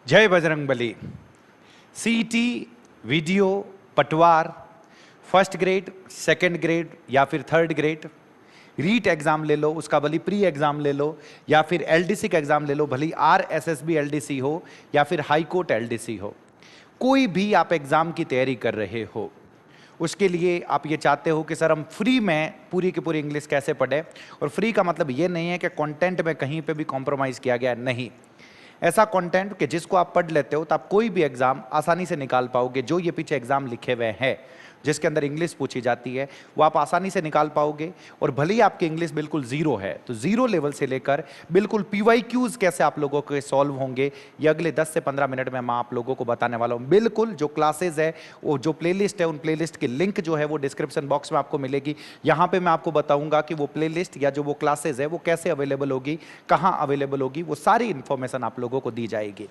जय Bajrangbali. CET, video, पटवार, first grade, second grade या फिर थर्ड ग्रेड, रीट एग्जाम ले लो, उसका भली प्री एग्जाम ले लो, या फिर एलडीसी का एग्जाम ले लो, भली आरएसएसबी एलडीसी हो या फिर हाई कोर्ट एलडीसी हो, कोई भी आप एग्जाम की तैयारी कर रहे हो, उसके लिए आप ये चाहते हो कि सर हम फ्री में पूरी की पूरी इंग्लिश कैसे पढ़ें। और फ्री का मतलब ये नहीं है कि कंटेंट में कहीं पे भी कॉम्प्रोमाइज़ किया गया, नहीं। ऐसा कंटेंट कि जिसको आप पढ़ लेते हो तो आप कोई भी एग्जाम आसानी से निकाल पाओगे। जो ये पीछे एग्जाम लिखे हुए हैं जिसके अंदर इंग्लिश पूछी जाती है वो आप आसानी से निकाल पाओगे। और भले ही आपकी इंग्लिश बिल्कुल जीरो है तो जीरो लेवल से लेकर बिल्कुल पीवाईक्यूज कैसे आप लोगों के सॉल्व होंगे ये अगले 10 से 15 मिनट में मैं आप लोगों को बताने वाला हूं। बिल्कुल जो क्लासेज है, वो जो प्लेलिस्ट है, उन प्लेलिस्ट की लिंक जो है वो डिस्क्रिप्शन बॉक्स में आपको मिलेगी। यहां पे मैं आपको बताऊंगा कि वो प्लेलिस्ट या जो वो क्लासेज है वो कैसे अवेलेबल होगी, कहां अवेलेबल होगी, वो सारी इंफॉर्मेशन आप लोगों को दी जाएगी।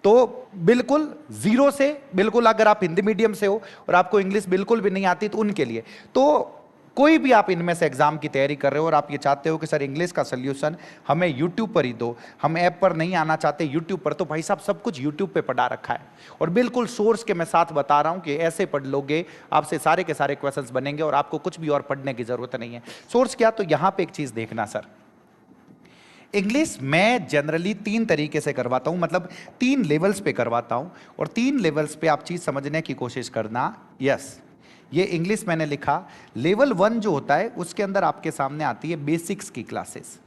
तो बिल्कुल जीरो से, बिल्कुल अगर आप हिंदी मीडियम से हो और आपको इंग्लिश बिल्कुल भी नहीं आती तो उनके लिए, तो कोई भी आप इनमें से एग्जाम की तैयारी कर रहे हो और आप ये चाहते हो कि सर इंग्लिश का सोल्यूशन हमें यूट्यूब पर ही दो, हम ऐप पर नहीं आना चाहते यूट्यूब पर, तो भाई साहब सब कुछ यूट्यूब पे पढ़ा रखा है और बिल्कुल सोर्स के मैं साथ बता रहा हूं कि ऐसे पढ़ लोगे आपसे सारे के सारे क्वेश्चंस बनेंगे और आपको कुछ भी और पढ़ने की जरूरत नहीं है। सोर्स क्या, तो यहां पर एक चीज देखना सर, इंग्लिश मैं जनरली 3 तरीके से करवाता हूं, मतलब 3 लेवल्स पे करवाता हूं और 3 लेवल्स पे आप चीज समझने की कोशिश करना। यस, ये इंग्लिश मैंने लिखा। लेवल 1 जो होता है उसके अंदर आपके सामने आती है बेसिक्स की क्लासेस,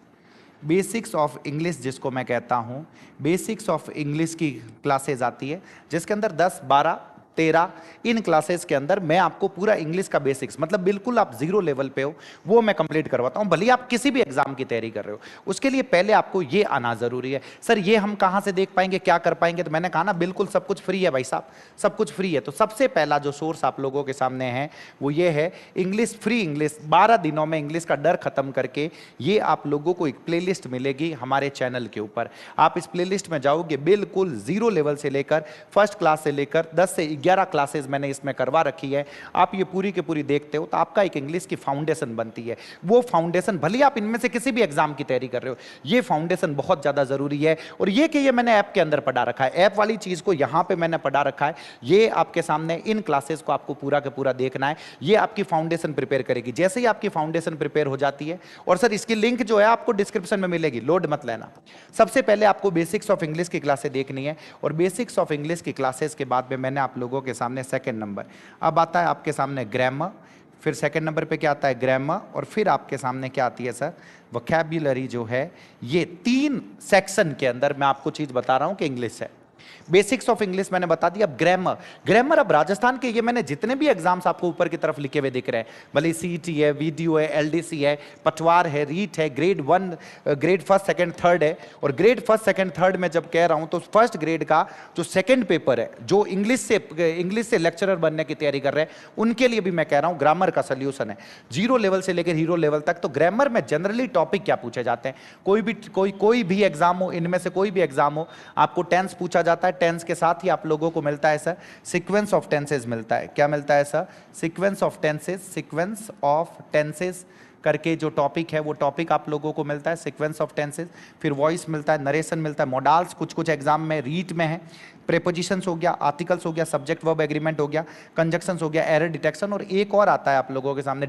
बेसिक्स ऑफ इंग्लिश जिसको मैं कहता हूं, बेसिक्स ऑफ इंग्लिश की क्लासेस आती है जिसके अंदर 10, 12, 13 इन क्लासेस के अंदर मैं आपको पूरा इंग्लिश का बेसिक्स, मतलब बिल्कुल आप जीरो लेवल पे हो, वो मैं कंप्लीट करवाता हूं। भले आप किसी भी एग्जाम की तैयारी कर रहे हो, उसके लिए पहले आपको ये आना जरूरी है। सर ये हम कहां से देख पाएंगे, क्या कर पाएंगे? तो मैंने कहा ना बिल्कुल सब कुछ फ्री है भाई साहब, सब कुछ फ्री है। तो सबसे पहला जो सोर्स आप लोगों के सामने है वो ये है इंग्लिश फ्री इंग्लिश। 12 दिनों में इंग्लिश का डर खत्म करके ये आप लोगों को एक प्लेलिस्ट मिलेगी हमारे चैनल के ऊपर। आप इस प्लेलिस्ट में जाओगे, बिल्कुल जीरो लेवल से लेकर फर्स्ट क्लास से लेकर 10 से 11 क्लासेस मैंने इसमें करवा रखी है। आप ये पूरी की पूरी देखते हो तो आपका एक इंग्लिश की फाउंडेशन बनती है। वो फाउंडेशन, भले आप इनमें से किसी भी एग्जाम की तैयारी कर रहे हो, ये फाउंडेशन बहुत ज्यादा जरूरी है। और ये कि ये मैंने ऐप के अंदर पढ़ा रखा है, ऐप वाली चीज को यहां पे मैंने पढ़ा रखा है। ये आपके सामने इन क्लासेस को आपको पूरा का पूरा देखना है। ये आपकी फाउंडेशन प्रिपेयर करेगी। जैसे ही आपकी फाउंडेशन प्रिपेयर हो जाती है, और सर इसकी लिंक जो है आपको डिस्क्रिप्शन में मिलेगी, लोड मत लेना। सबसे पहले आपको बेसिक्स ऑफ इंग्लिश की क्लासेस देखनी है और बेसिक्स ऑफ इंग्लिश की क्लासेस के बाद में मैंने आप लोगों के सामने सेकंड नंबर, अब आता है आपके सामने ग्रामर, फिर सेकंड नंबर पे क्या आता है ग्रामर, और फिर आपके सामने क्या आती है सर वोकैब्युलरी जो है। ये 3 सेक्शन के अंदर मैं आपको चीज बता रहा हूं कि इंग्लिश है। बेसिक्स ऑफ इंग्लिश मैंने बता दिया। अब ग्रामर, ग्रामर अब राजस्थान के ये मैंने जितने भी एग्जाम्स आपको ऊपर की तरफ लिखे हुए दिख रहे हैं, भले सीईटी है, वीडियो है, एलडीसी है, पटवार है, रीट है, grade 1, grade first second third है। और ग्रेड फर्स्ट सेकंड थर्ड में जब कह रहा हूं तो फर्स्ट ग्रेड का जो सेकंड पेपर है, जो इंग्लिश से लेक्चरर बनने की तैयारी कर रहे हैं, उनके लिए भी मैं कह रहा हूं ग्रामर का सोल्यूशन है। जीरो लेवल से लेकर हीरो लेवल तक। तो ग्रामर में जनरली टॉपिक क्या पूछे जाते हैं, कोई भी एग्जाम हो, इनमें से कोई भी एग्जाम हो, आपको टेंस पूछा जाता है। टेंस के साथ ही आप लोगों को मिलता है सर सीक्वेंस ऑफ टेंसेस मिलता है। क्या मिलता है sir? Sequence of tenses. Sequence of tenses करके जो टॉपिक है वो टॉपिक आप लोगों को मिलता है, सीक्वेंस ऑफ टेंसेस। फिर वॉइस मिलता है, नरेशन मिलता है, मॉडल्स कुछ एग्जाम में रीट में है, प्रेपोजिशंस हो गया, आर्टिकल्स हो गया, सब्जेक्ट वर्ब एग्रीमेंट हो गया, कंजक्शंस हो गया, एरर डिटेक्शन, और एक और आता है आप लोगों के सामने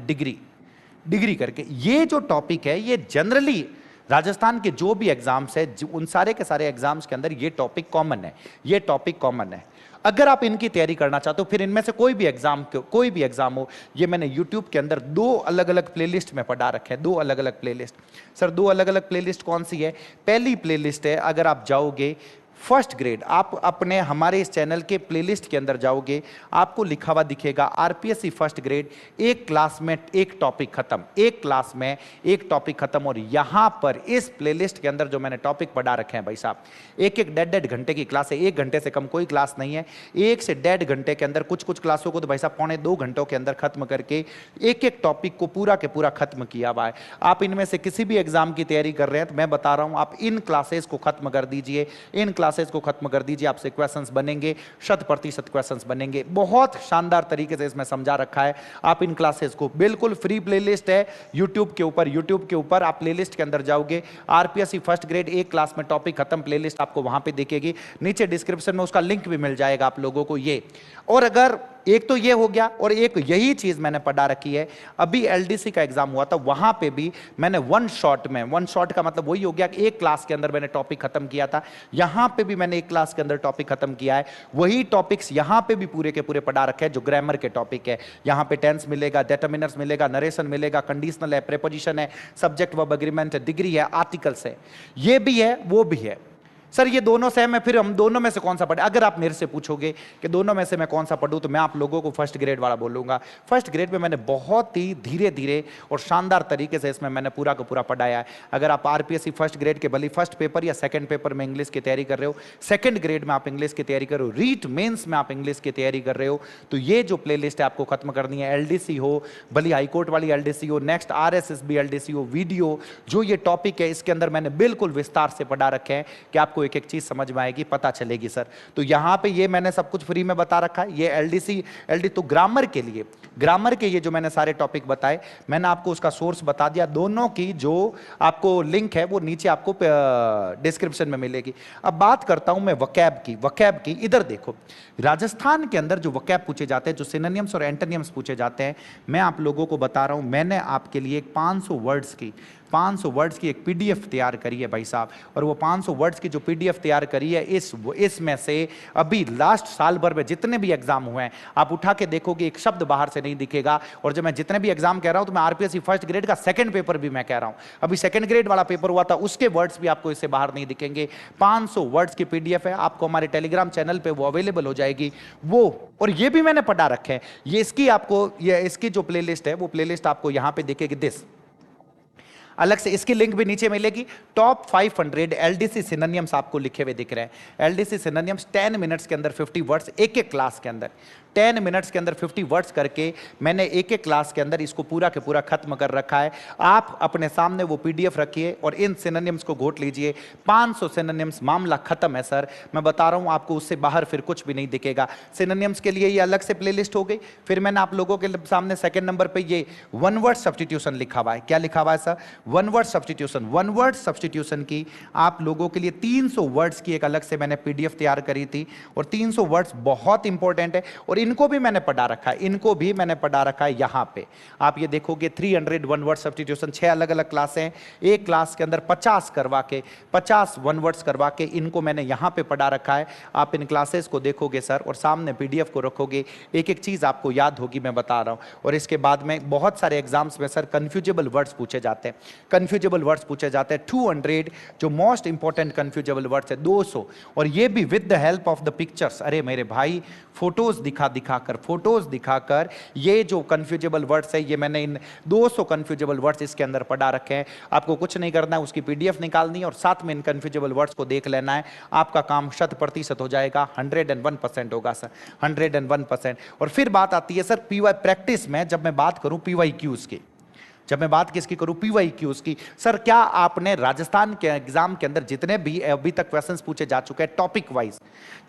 डिग्री करके। ये जो टॉपिक है ये जनरली राजस्थान के जो भी एग्जाम्स है उन सारे के सारे एग्जाम्स के अंदर ये टॉपिक कॉमन है, ये टॉपिक कॉमन है। अगर आप इनकी तैयारी करना चाहते हो, फिर इनमें से कोई भी एग्जाम हो, ये मैंने YouTube के अंदर 2 अलग अलग प्लेलिस्ट में पढ़ा रखे हैं, 2 अलग अलग प्लेलिस्ट। सर 2 अलग अलग प्लेलिस्ट कौन सी है? पहली प्लेलिस्ट है, अगर आप जाओगे फर्स्ट ग्रेड, आप अपने हमारे इस चैनल के प्लेलिस्ट के अंदर जाओगे, आपको लिखा हुआ दिखेगा आरपीएससी फर्स्ट ग्रेड, एक क्लास में एक टॉपिक खत्म, एक क्लास में एक टॉपिक खत्म। और यहां पर इस प्लेलिस्ट के अंदर जो मैंने टॉपिक पढ़ा रखे हैं भाई साहब, एक 1.5 घंटे की क्लास है, 1 घंटे से कम कोई क्लास नहीं है। 1 से 1.5 घंटे के अंदर कुछ क्लासों को तो भाई साहब 1.25 घंटों के अंदर खत्म करके एक टॉपिक को पूरा के पूरा खत्म किया हुआ है। आप इनमें से किसी भी एग्जाम की तैयारी कर रहे हैं तो मैं बता रहा हूं आप इन क्लासेस को खत्म कर दीजिए। इन क्लासेस को खत्म कर दीजिए, आपसे क्वेश्चंस बनेंगे, 100% क्वेश्चंस बनेंगे। बहुत शानदार तरीके से इसमें समझा रखा है। आप इन क्लासेस को, बिल्कुल फ्री प्लेलिस्ट है यूट्यूब के ऊपर आप प्लेलिस्ट के अंदर जाओगे, आरपीएससी फर्स्ट ग्रेड एक क्लास में टॉपिक खत्म प्लेलिस्ट आपको वहां पे दिखेगी। नीचे डिस्क्रिप्शन में उसका लिंक भी मिल जाएगा आप लोगों को ये। और अगर एक तो ये हो गया, और एक यही चीज मैंने पढ़ा रखी है, अभी एलडीसी का एग्जाम हुआ था, वहां पे भी मैंने वन शॉट का मतलब वही हो गया कि एक क्लास के अंदर मैंने टॉपिक खत्म किया था। यहां पे भी मैंने एक क्लास के अंदर टॉपिक खत्म किया है, वही टॉपिक्स यहां पे भी पूरे के पूरे पढ़ा रखे हैं जो ग्रामर के टॉपिक है। यहां पे टेंस मिलेगा, डिटरमिनर्स मिलेगा, नरेशन मिलेगा, कंडीशनल है, प्रीपोजिशन है, सब्जेक्ट वर्ब एग्रीमेंट है, डिग्री है, आर्टिकल्स है, ये भी है वो भी है। सर ये दोनों सेम है, फिर हम दोनों में से कौन सा पढ़े? अगर आप मेरे से पूछोगे कि दोनों में से मैं कौन सा पढ़ूं, तो मैं आप लोगों को फर्स्ट ग्रेड वाला बोलूंगा। फर्स्ट ग्रेड में मैंने बहुत ही धीरे धीरे और शानदार तरीके से इसमें मैंने पूरा का पूरा पढ़ाया है। अगर आप आरपीएससी फर्स्ट ग्रेड के भले फर्स्ट पेपर या सेकंड पेपर में इंग्लिश की तैयारी कर रहे हो, सेकंड ग्रेड में आप इंग्लिश की तैयारी कर रहे हो, रीट मेंस में आप इंग्लिश की तैयारी कर रहे हो, तो ये जो प्लेलिस्ट है आपको खत्म करनी है। एलडीसी हो, भले हाईकोर्ट वाली एलडीसी हो, नेक्स्ट आरएसएसबी एलडीसी हो, वीडियो, जो ये टॉपिक है इसके अंदर मैंने बिल्कुल विस्तार से पढ़ा रखे हैं कि आपको एक एक चीज समझ में आएगी, पता चलेगी। सर तो यहां पे ये मैंने सब कुछ फ्री में बता रखा है। ये एलडी तो ग्रामर के लिए, ग्रामर के ये जो मैंने सारे टॉपिक बताए, मैंने आपको उसका सोर्स बता दिया। दोनों की जो आपको लिंक है वो नीचे आपको डिस्क्रिप्शन में मिलेगी। अब बात करता हूं मैं वकैब की। इधर देखो, राजस्थान के अंदर जो वकैब पूछे जाते हैं, जो सिनोनिम्स और एंटोनिम्स पूछे जाते हैं, मैं आप लोगों को बता रहा हूं, मैंने आपके लिए 500 वर्ड्स की एक पीडीएफ तैयार करी है भाई साहब। और वो 500 वर्ड्स की जो पीडीएफ तैयार करी है, इसमें से अभी लास्ट साल भर में जितने भी एग्जाम हुए हैं, आप उठा के देखोगे एक शब्द बाहर से नहीं दिखेगा। और जब मैं जितने भी एग्जाम कह रहा हूं, तो मैं आरपीएससी फर्स्ट ग्रेड का सेकंड पेपर भी मैं कह रहा हूं, अभी सेकंड ग्रेड वाला पेपर हुआ था, उसके वर्ड्स भी आपको इससे बाहर नहीं दिखेंगे। 500 वर्ड्स की पीडीएफ है, आपको हमारे टेलीग्राम चैनल पे वो अवेलेबल हो जाएगी वो। और ये भी मैंने पढ़ा रखे हैं, ये इसकी जो प्लेलिस्ट है, वो प्लेलिस्ट आपको यहां पे दिखेगी। दिस अलग से इसकी लिंक भी नीचे मिलेगी। टॉप 500 एलडीसी सिनोनिम्स आपको लिखे हुए दिख रहे हैं। एलडीसी सिनोनिम्स 10 मिनट्स के अंदर 50 वर्ड्स, एक एक क्लास के अंदर 10 मिनट्स के अंदर 50 वर्ड्स करके मैंने एक एक क्लास के अंदर इसको पूरा के पूरा खत्म कर रखा है। आप अपने सामने वो पीडीएफ रखिए और इन सिनोनिम्स को घोट लीजिए। 500 सिनोनिम्स, मामला खत्म है सर। मैं बता रहा हूं आपको, उससे बाहर फिर कुछ भी नहीं दिखेगा। सिनोनिम्स के लिए ये अलग से प्लेलिस्ट हो गई। फिर मैंने आप लोगों के सामने सेकंड नंबर पे ये वन वर्ड सब्स्टिट्यूशन लिखा हुआ है। क्या लिखा हुआ है सर? वन वर्ड सब्स्टिट्यूशन की आप लोगों के लिए 300 वर्ड्स की एक अलग से मैंने पीडीएफ तैयार करी थी। और 300 वर्ड्स बहुत इंपॉर्टेंट है, और इनको भी मैंने पढ़ा रखा है। यहां पे आप ये देखोगे 300 वन वर्ड सब्स्टिट्यूशन, 6 अलग अलग क्लासें हैं। एक क्लास के अंदर 50 वन वर्ड्स करवा के इनको मैंने यहां पे पढ़ा रखा है। आप इन क्लासेस को देखोगे सर, और सामने पीडीएफ को रखोगे, एक एक चीज आपको याद होगी, मैं बता रहा हूं। और इसके बाद में बहुत सारे एग्जाम्स में सर कंफ्यूजेबल वर्ड्स पूछे जाते हैं। 200 जो मोस्ट इंपॉर्टेंट कंफ्यूजेबल वर्ड्स है, 200, और ये भी with the help of the pictures. अरे मेरे भाई, फोटोज दिखाकर ये जो कंफ्यूजेबल वर्ड्स है, ये मैंने इन 200 कंफ्यूजेबल वर्ड्स इसके अंदर पढ़ा रखे हैं। आपको कुछ नहीं करना है, उसकी पीडीएफ निकालनी है और साथ में इन कंफ्यूजेबल वर्ड्स को देख लेना है। आपका काम 100% हो जाएगा, 101% होगा सर, 101%। और फिर बात आती है सर पीवाई प्रैक्टिस में, जब मैं बात करूं पीवाईक्यूज की, जब मैं बात किसकी करूं, पीवाईक्यूज की। सर क्या आपने राजस्थान के एग्जाम के अंदर जितने भी अभी तक क्वेश्चंस पूछे जा चुके हैं टॉपिक वाइज,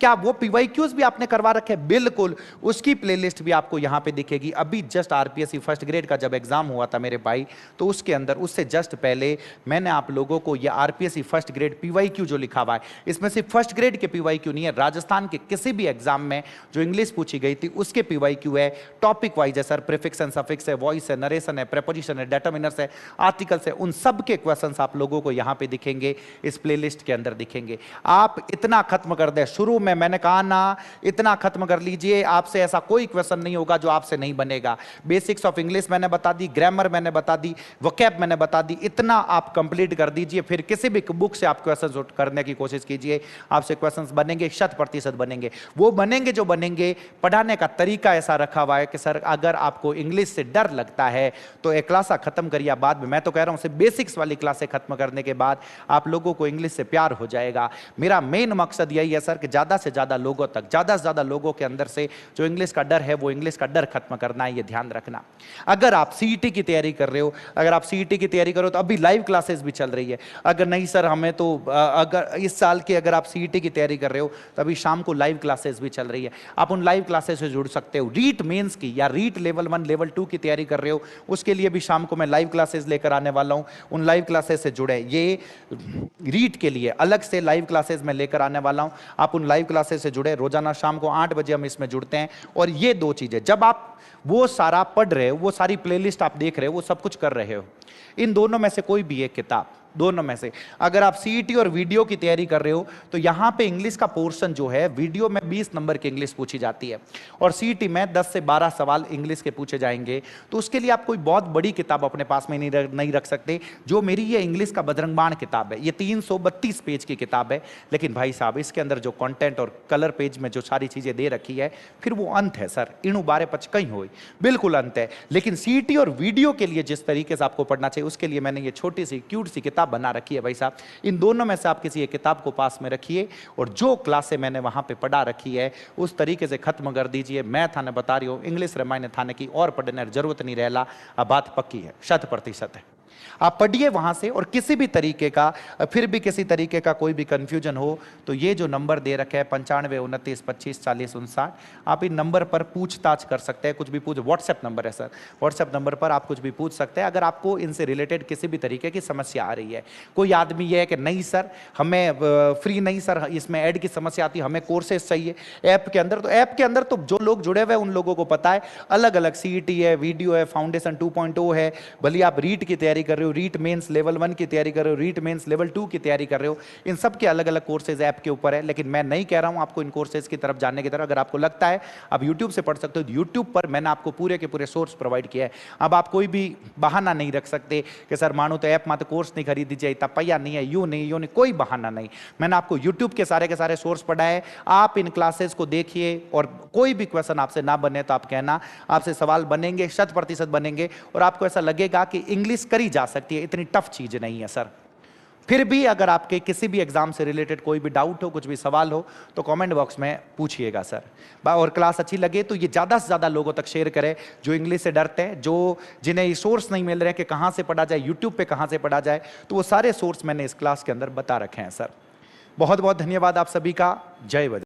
क्या वो पीवाईक्यूज भी आपने करवा रखे हैं? बिल्कुल, उसकी प्लेलिस्ट भी आपको यहां पे दिखेगी। अभी जस्ट आरपीएससी फर्स्ट ग्रेड का जब एग्जाम हुआ था मेरे भाई, तो उसके अंदर उससे जस्ट पहले मैंने आप लोगों को ये आरपीएससी फर्स्ट ग्रेड पीवाईक्यू जो लिखा हुआ है, इसमें सिर्फ फर्स्ट ग्रेड के पीवाईक्यू नहीं है, राजस्थान के किसी भी एग्जाम में जो इंग्लिश पूछी गई थी उसके पीवाईक्यू है। टॉपिक वाइज है सर, प्रीफिक्स एंड सफिक्स है, वॉइस है, नरेशन है, प्रीपोजिशन है, डिटरमिनर्स है, आर्टिकल्स है, उन सब के क्वेश्चंस आप लोगों को यहां पे दिखेंगे, इस प्लेलिस्ट के अंदर दिखेंगे। आप इतना खत्म कर दे, शुरू में मैंने कहा ना, इतना खत्म कर लीजिए, आपसे ऐसा कोई क्वेश्चन नहीं होगा जो आपसे नहीं बनेगा। बेसिक्स ऑफ इंग्लिश मैंने बता दी, ग्रामर मैंने बता दी, वोकैब मैंने बता दी, इतना आप कंप्लीट कर दीजिए। फिर किसी भी बुक से आप क्वेश्चन करने की कोशिश कीजिए, आपसे क्वेश्चंस बनेंगे, 100% बनेंगे। वो बनेंगे जो बनेंगे, पढ़ाने का तरीका ऐसा रखा हुआ है कि सर अगर आपको इंग्लिश से डर लगता है तो ए क्लास सा खत्म करिए आप बाद में, मैं तो कह रहा हूं सिर्फ बेसिक्स वाली क्लासें खत्म करने के बाद आप लोगों को इंग्लिश से प्यार हो जाएगा। मेरा मेन मकसद यही है सर कि ज़्यादा से ज़्यादा लोगों तक, ज़्यादा से ज़्यादा लोगों के अंदर से जो इंग्लिश का डर है वो इंग्लिश का डर खत्म करना है, ये ध्यान रखना। अगर आप सीईटी की तैयारी कर रहे हो, अगर आप सीईटी की तैयारी करो तो अभी लाइव क्लासेस भी चल रही है। अगर नहीं सर हमें तो अगर इस साल की अगर आप सीईटी की तैयारी कर रहे हो तो अभी शाम को लाइव क्लासेस भी चल रही है, आप उन लाइव क्लासेस से जुड़ सकते हो। रीट मेंस की या रीट लेवल 1 लेवल 2 की तैयारी कर रहे हो, उसके लिए भी शाम को मैं लाइव क्लासेस लेकर आने वाला हूं, उन लाइव क्लासेस से जुड़े। ये रीट के लिए अलग से लाइव क्लासेस मैं लेकर आने वाला हूं, आप उन लाइव क्लासेस से जुड़े। रोजाना शाम को 8 बजे हम इसमें जुड़ते हैं। और ये दो चीजें जब आप वो सारा पढ़ रहे हो, वो सारी प्लेलिस्ट आप देख रहे हो, वो सब कुछ कर रहे हो, इन दोनों में से कोई भी एक किताब, दोनों में से अगर आप सीईटी और वीडियो की तैयारी कर रहे हो तो यहां पे इंग्लिश का पोर्शन जो है, वीडियो में 20 नंबर की इंग्लिश पूछी जाती है और सीईटी में 10 से 12 सवाल इंग्लिश के पूछे जाएंगे। तो उसके लिए आप कोई बहुत बड़ी किताब अपने पास में नहीं रख सकते। जो मेरी ये इंग्लिश का बजरंग बाण किताब है, ये 332 पेज की किताब है, लेकिन भाई साहब इसके अंदर जो कंटेंट और कलर पेज में जो सारी चीजें दे रखी है, फिर वो अंत है सर, इणु बारे पच कहीं हो, बिल्कुल अंत है। लेकिन सीईटी और वीडियो के लिए जिस तरीके से आपको पढ़ना चाहिए, उसके लिए मैंने ये छोटी सी क्यूट सी किताब बना रखी है भाई साहब। इन दोनों में से आप किसी एक किताब को पास में रखिए और जो क्लासें मैंने वहां पे पढ़ा रखी है उस तरीके से खत्म कर दीजिए। मैं थाने बता रही हूं, इंग्लिश रामायण थाने की और पढ़ने की जरूरत नहीं रहेला। अब बात पक्की है, 100% है। आप पढ़िए वहां से, और किसी भी तरीके का, फिर भी किसी तरीके का कोई भी कंफ्यूजन हो तो ये जो नंबर दे रखे हैं 95 29 25 40 59, आप इन नंबर पर पूछताछ कर सकते हैं। कुछ भी पूछ, व्हाट्सएप नंबर है सर, व्हाट्सएप नंबर पर आप कुछ भी पूछ सकते हैं अगर आपको इनसे रिलेटेड किसी भी तरीके की समस्या आ रही है। कोई आदमी ये है कि नहीं सर हमें फ्री नहीं सर, इसमें ऐड की समस्या आती है, हमें कोर्सेज चाहिए ऐप के अंदर, तो ऐप के अंदर तो जो लोग जुड़े हुए हैं उन लोगों को पता है, अलग अलग सीईटी है, वीडियो है, फाउंडेशन 2.0 है, भले आप रीट की तैयारी कर रहे हो, रीट मेंस लेवल 1 की तैयारी कर रहे हो, रीट मेंस लेवल 2 की तैयारी कर रहे हो, इन सब के अलग अलग कोर्सेज ऐप के ऊपर है। लेकिन मैं नहीं कह रहा हूं आपको इन कोर्सेज की तरफ जाने की तरफ। अगर आपको लगता है आप यूट्यूब से पढ़ सकते हो, यूट्यूब पर मैंने आपको पूरे के पूरे सोर्स प्रोवाइड किया है। अब आप कोई भी बहाना नहीं रख सकते कि सर मानो तो ऐप में तो कोर्स नहीं खरीदी जाए, इतना पैया नहीं है, यूं नहीं, कोई बहाना नहीं। मैंने आपको यूट्यूब के सारे सोर्स पढ़ाए, आप इन क्लासेस को देखिए और कोई भी क्वेश्चन आपसे ना बने तो आप कहना, आपसे सवाल बनेंगे, 100% बनेंगे और आपको ऐसा लगेगा कि इंग्लिश करी जा सकती है, इतनी टफ चीज नहीं है सर। फिर भी अगर आपके किसी भी एग्जाम से रिलेटेड कोई भी डाउट हो, कुछ भी सवाल हो तो कमेंट बॉक्स में पूछिएगा सर। और क्लास अच्छी लगे तो ये ज़्यादा से ज़्यादा लोगों तक शेयर करें जो इंग्लिश से डरते हैं, जो जिन्हें सोर्स नहीं मिल रहे हैं कि कहाँ से पढ़ा जाए, यूट्यूब पे कहाँ से पढ़ा जाए, तो वो सारे सोर्स मैंने इस क्लास के अंदर बता रखे हैं सर। बहुत बहुत धन्यवाद आप सभी का। जय बजरंग।